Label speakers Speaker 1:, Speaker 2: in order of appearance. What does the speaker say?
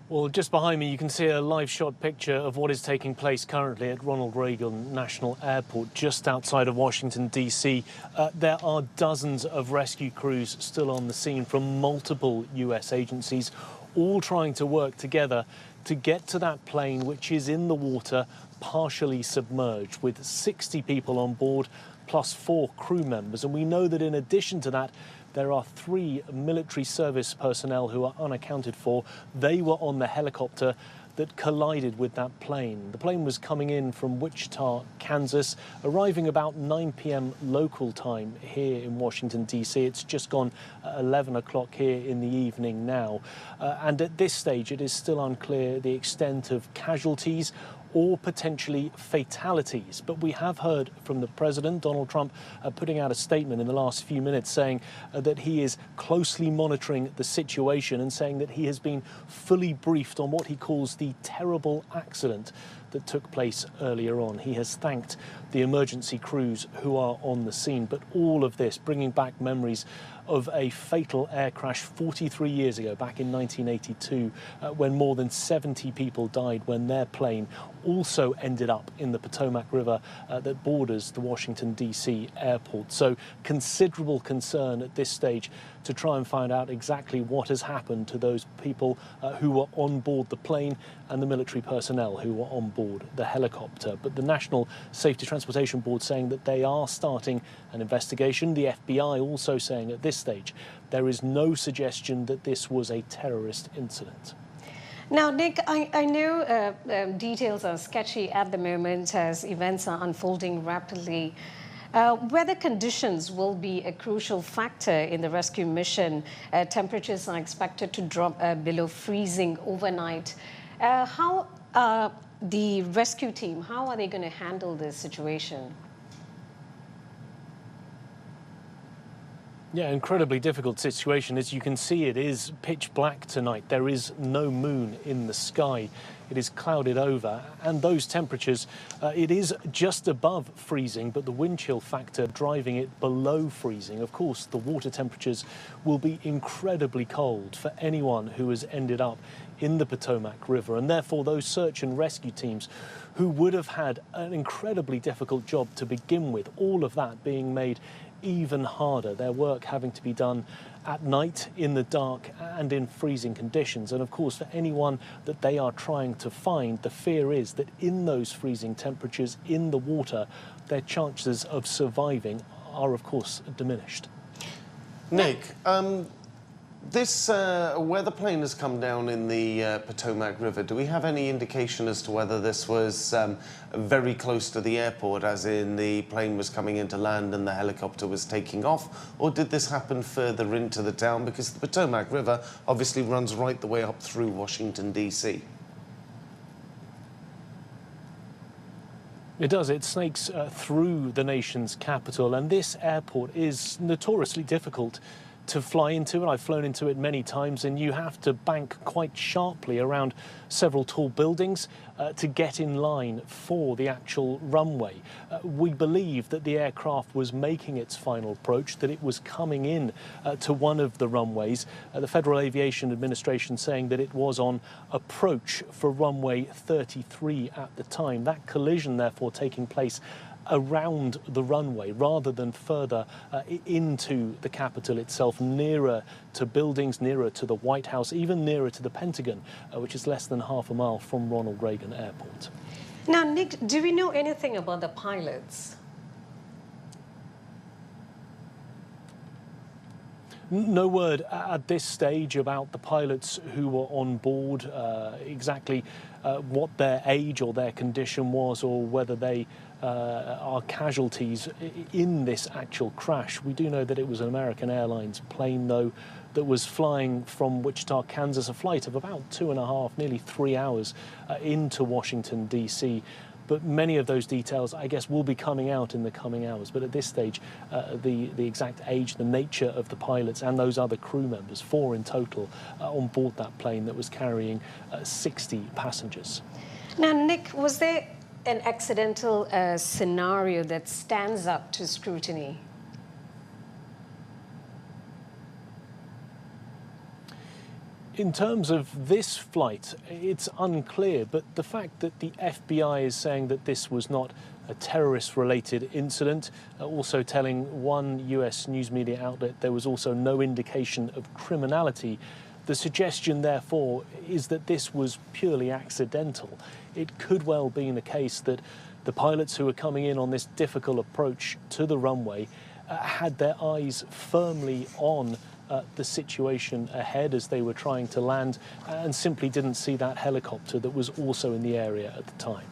Speaker 1: Well, just behind me, you can see a live shot picture of what is taking place currently at Ronald Reagan National Airport, just outside of Washington, D.C. There are dozens of rescue crews still on the scene from multiple U.S. agencies, all trying to work together to get to that plane, which is in the water, partially submerged, with 60 people on board, plus 4 crew members. And we know that in addition to that, there are 3 military service personnel who are unaccounted for. They were on the helicopter that collided with that plane. The plane was coming in from Wichita, Kansas, arriving about 9 p.m. local time here in Washington, D.C. It's just gone 11 o'clock here in the evening now. And at this stage, it is still unclear the extent of casualties or potentially fatalities. But we have heard from the president, Donald Trump, putting out a statement in the last few minutes saying that he is closely monitoring the situation and saying that he has been fully briefed on what he calls the terrible accident that took place earlier on. He has thanked the emergency crews who are on the scene. But all of this bringing back memories of a fatal air crash 43 years ago, back in 1982, when more than 70 people died when their plane also ended up in the Potomac River that borders the Washington, D.C. airport. So considerable concern at this stage to try and find out exactly what has happened to those people who were on board the plane and the military personnel who were on board the helicopter. But the National Safety Transportation Board saying that they are starting an investigation. The FBI also saying at this stage there is no suggestion that this was a terrorist incident.
Speaker 2: Now, Nick, I know details are sketchy at the moment as events are unfolding rapidly. Weather conditions will be a crucial factor in the rescue mission. Temperatures are expected to drop below freezing overnight. How the rescue team, how are they going to handle this situation?
Speaker 1: Yeah, incredibly difficult situation. As you can see, it is pitch black tonight. There is no moon in the sky. It is clouded over, and those temperatures, it is just above freezing, but the wind chill factor driving it below freezing. Of course, the water temperatures will be incredibly cold for anyone who has ended up in the Potomac River, and therefore those search and rescue teams who would have had an incredibly difficult job to begin with, all of that being made even harder, their work having to be done at night, in the dark and in freezing conditions. And of course, for anyone that they are trying to find, the fear is that in those freezing temperatures in the water, their chances of surviving are of course diminished.
Speaker 3: Nick, this weather plane has come down in the Potomac River. Do we have any indication as to whether this was very close to the airport, as in the plane was coming into land and the helicopter was taking off? Or did this happen further into the town? Because the Potomac River obviously runs right the way up through Washington, D.C.
Speaker 1: It does. It snakes through the nation's capital, and this airport is notoriously difficult to fly into, and I've flown into it many times, and you have to bank quite sharply around several tall buildings to get in line for the actual runway. We believe that the aircraft was making its final approach, that it was coming in to one of the runways. The Federal Aviation Administration saying that it was on approach for runway 33 at the time. That collision therefore taking place around the runway rather than further into the Capitol itself, nearer to buildings, nearer to the White House, even nearer to the Pentagon, which is less than half a mile from Ronald Reagan Airport.
Speaker 2: Now, Nick, do we know anything about the pilots?
Speaker 1: No word at this stage about the pilots who were on board, exactly what their age or their condition was, or whether they are casualties in this actual crash. We do know that it was an American Airlines plane, though, that was flying from Wichita, Kansas, a flight of about 2.5, nearly 3 hours into Washington, D.C. But many of those details, I guess, will be coming out in the coming hours. But at this stage, the exact age, the nature of the pilots and those other crew members, 4 in total, on board that plane that was carrying 60 passengers.
Speaker 2: Now, Nick, was there an accidental scenario that stands up to scrutiny?
Speaker 1: In terms of this flight, it's unclear, but the fact that the FBI is saying that this was not a terrorist-related incident, also telling one US news media outlet there was also no indication of criminality, the suggestion, therefore, is that this was purely accidental. It could well be the case that the pilots who were coming in on this difficult approach to the runway had their eyes firmly on the situation ahead as they were trying to land and simply didn't see that helicopter that was also in the area at the time.